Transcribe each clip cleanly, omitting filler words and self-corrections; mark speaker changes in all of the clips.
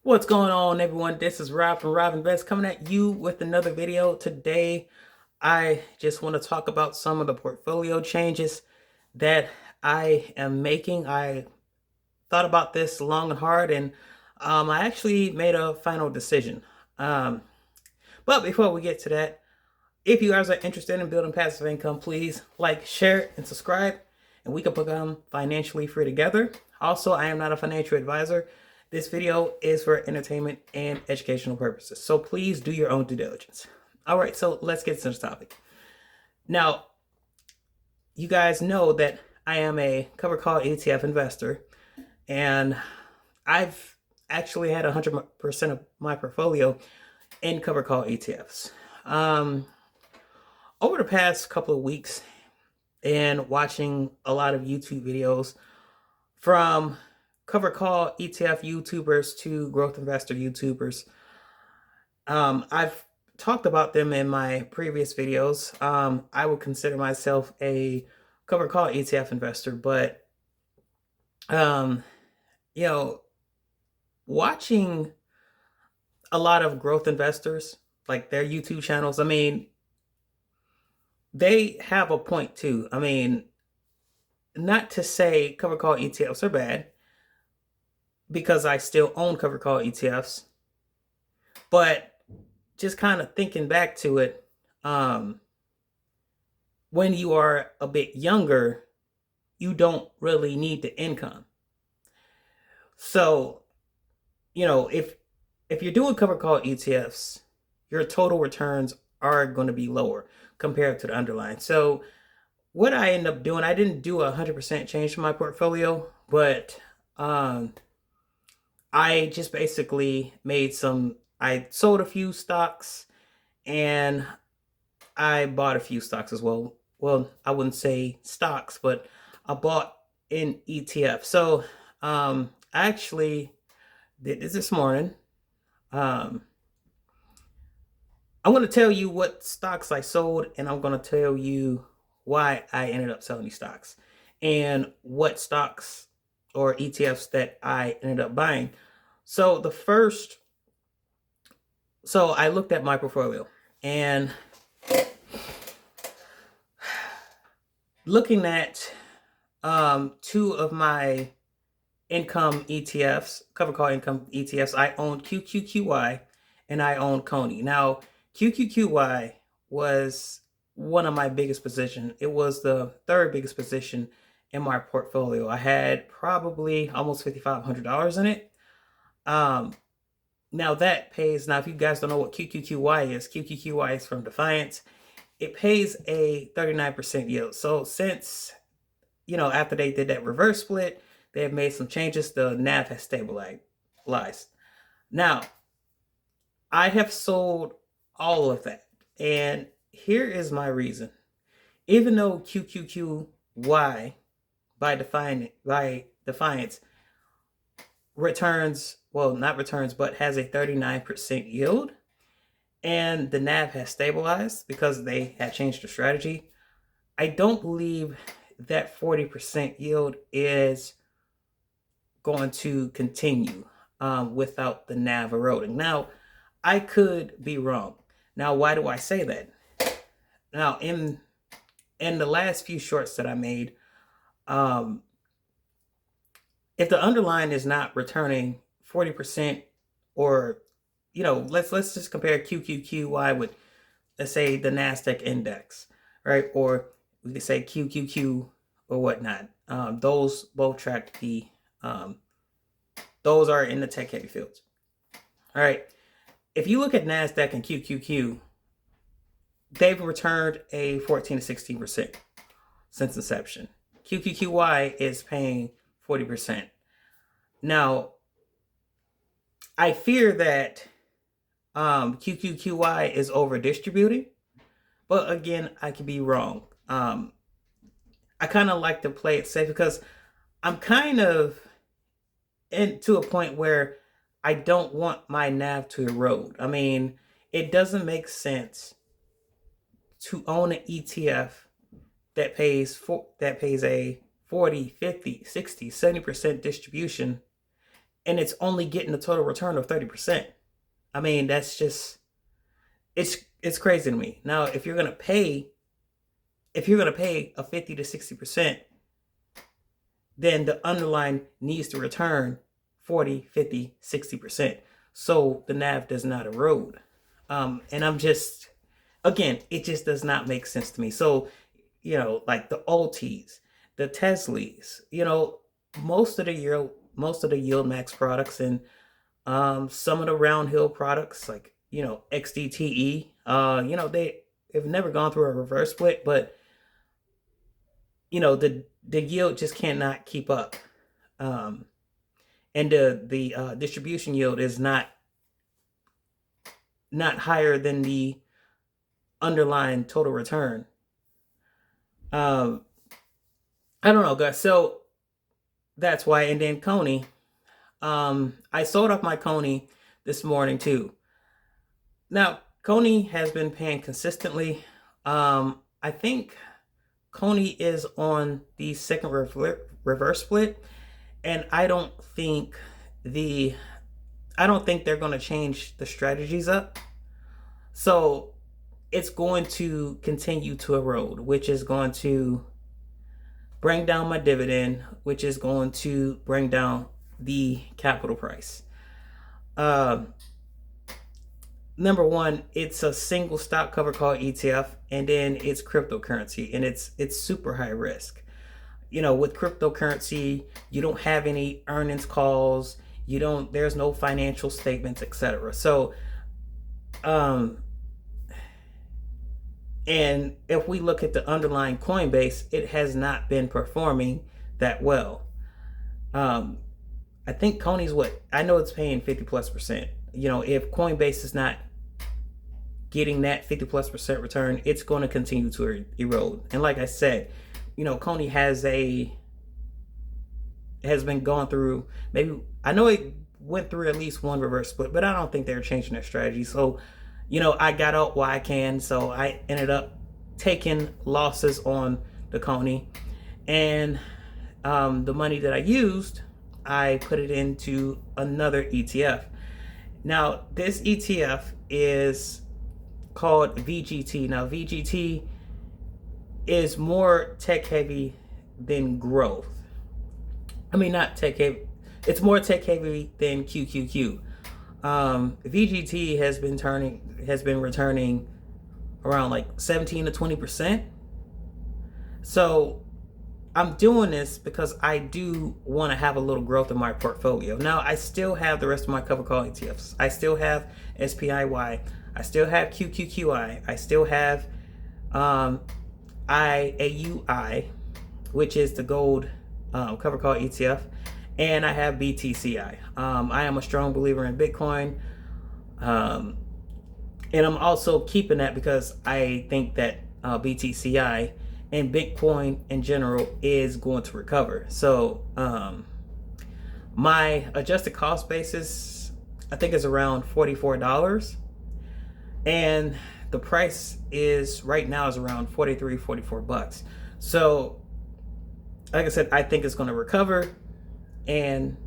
Speaker 1: What's going on, everyone? This is Rob from Rob Invest coming at you with another video. Today, I just want to talk about some of the portfolio changes that I am making. I thought about this long and hard, and I actually made a final decision. Um, but before we get to that, if you guys are interested in building passive income, please like, share, and subscribe, and we can become financially free together. Also, I am not a financial advisor. This video is for entertainment and educational purposes, so please do your own due diligence. All right, so let's get to the topic. Now, you guys know that I am a covered call ETF investor, and I've actually had 100% of my portfolio in covered call ETFs. Over the past couple of weeks and watching a lot of YouTube videos from cover call ETF YouTubers to growth investor YouTubers, I've talked about them in my previous videos. I would consider myself a cover call ETF investor, but um, you know, watching a lot of growth investors like their YouTube channels, I mean, they have a point too. I mean, not to say cover call ETFs are bad, because I still own cover call ETFs, but just kind of thinking back to it, um, when you are a bit younger, you don't really need the income. So, if you're doing cover call ETFs, your total returns are going to be lower compared to the underlying. So, what I end up doing, I didn't do 100% change to my portfolio, but I just basically I sold a few stocks and I bought a few stocks as well. Well, I wouldn't say stocks, but I bought in ETF. So I actually did this morning. Um, I'm going to tell you what stocks I sold, and I'm going to tell you why I ended up selling these stocks and what stocks or ETFs that I ended up buying. So I looked at my portfolio and looking at two of my income ETFs, cover call income ETFs. I own QQQY and I own Coney. Now, QQQY was one of my biggest positions. It was the third biggest position in my portfolio. I had probably almost $5,500 in it. Now that pays, now if you guys don't know what QQQY is, QQQY is from Defiance. It pays a 39% yield. So since, after they did that reverse split, they have made some changes. The NAV has stabilized. Now, I have sold all of that. And here is my reason. Even though QQQY by Defiance returns, well, not returns, but has a 39% yield, and the NAV has stabilized because they have changed the strategy, I don't believe that 40% yield is going to continue without the NAV eroding. Now, I could be wrong. Now, why do I say that? Now, in the last few shorts that I made, if the underlying is not returning 40%, or let's just compare QQQY with, let's say, the Nasdaq index, right? Or we could say QQQ or whatnot. Those both track those are in the tech heavy fields. All right. If you look at Nasdaq and QQQ, they've returned a 14 to 16% since inception. QQQY is paying 40%. Now, I fear that QQQY is over distributing, but again, I could be wrong. I kind of like to play it safe because I'm kind of to a point where I don't want my NAV to erode. I mean, it doesn't make sense to own an ETF that pays a 40, 50, 60, 70% distribution, and it's only getting a total return of 30%. I mean, that's just it's crazy to me. Now, if you're gonna pay a 50 to 60%, then the underlying needs to return 40, 50, 60%. So the NAV does not erode. And I'm just, again, it just does not make sense to me. So, like the OTs, the Teslas, most of the yield max products, and some of the round hill products like, XDTE, they have never gone through a reverse split, but the yield just cannot keep up. And the distribution yield is not higher than the underlying total return. I don't know, guys. So that's why. And then Coney, I sold off my Coney this morning too. Now Coney has been paying consistently. I think Coney is on the second reverse split, and I don't think they're going to change the strategies up. So it's going to continue to erode, which is going to bring down my dividend, which is going to bring down the capital price. Number one, it's a single stock cover call ETF, and then it's cryptocurrency, and it's super high risk. With cryptocurrency, you don't have any earnings calls, there's no financial statements, etc. So, and if we look at the underlying Coinbase, it has not been performing that well. I think Coney's I know it's paying 50+%. If Coinbase is not getting that 50+% return, it's going to continue to erode. And like I said, Coney has been going through, maybe, I know it went through at least one reverse split, but I don't think they're changing their strategy. So, I got out while I can. So I ended up taking losses on the Coney, and the money that I used, I put it into another ETF. Now, this ETF is called VGT. Now, VGT is more tech heavy than growth. I mean, not tech heavy. It's more tech heavy than QQQ. VGT has been returning around like 17 to 20%. So I'm doing this because I do want to have a little growth in my portfolio. Now, I still have the rest of my cover call ETFs. I still have SPIY. I still have QQQI. I still have IAUI, which is the gold cover call ETF. And I have BTCI. I am a strong believer in Bitcoin. And I'm also keeping that because I think that BTCI and Bitcoin in general is going to recover. So my adjusted cost basis, I think, is around $44. And the price right now is around $44. So like I said, I think it's going to recover. And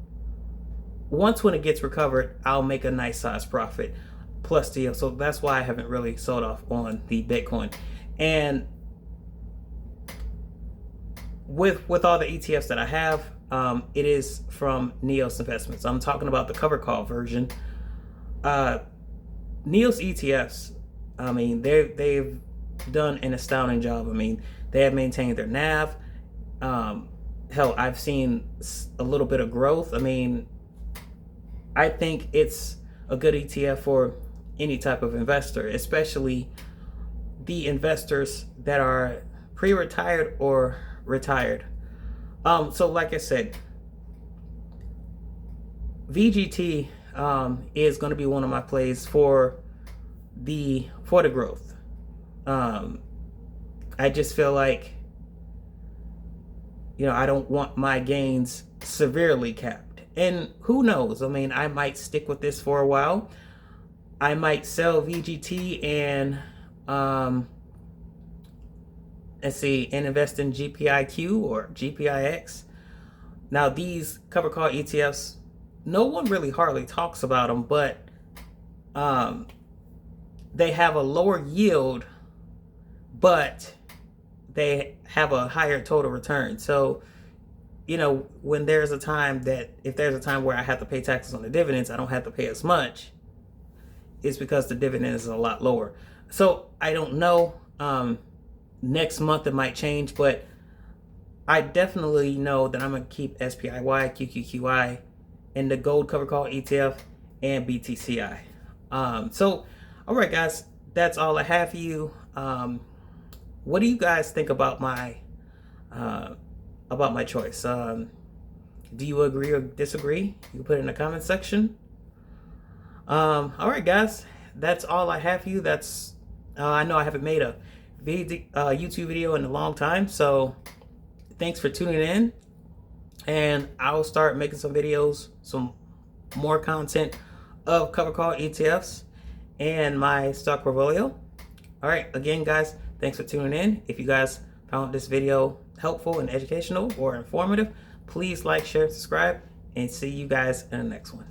Speaker 1: once when it gets recovered, I'll make a nice size profit plus deal. So that's why I haven't really sold off on the Bitcoin. And with all the ETFs that I have, it is from Neos Investments. I'm talking about the cover call version. Neos ETFs, I mean, they've done an astounding job. I mean, they have maintained their NAV. Hell, I've seen a little bit of growth. I mean, I think it's a good ETF for any type of investor, especially the investors that are pre-retired or retired. So like I said, VGT is going to be one of my plays for the growth. I just feel like, I don't want my gains severely capped. And who knows? I mean, I might stick with this for a while. I might sell VGT and and invest in GPIQ or GPIX. Now, these cover call ETFs, no one really hardly talks about them, but they have a lower yield, but they have a higher total return. So, you know, when there's a time that, if there's a time where I have to pay taxes on the dividends, I don't have to pay as much. It's because the dividend is a lot lower. So I don't know. Next month it might change, but I definitely know that I'm gonna keep SPIY, QQQI, and the gold cover call ETF and BTCI. So, all right, guys, that's all I have for you. What do you guys think about my choice? Do you agree or disagree? You can put it in the comment section. All right, guys, that's all I have for you. That's I know I haven't made a YouTube video in a long time, so thanks for tuning in, and I'll start making some videos, some more content of cover call ETFs and my stock portfolio. All right, again, guys, thanks for tuning in. If you guys found this video helpful and educational or informative, please like, share, subscribe, and see you guys in the next one.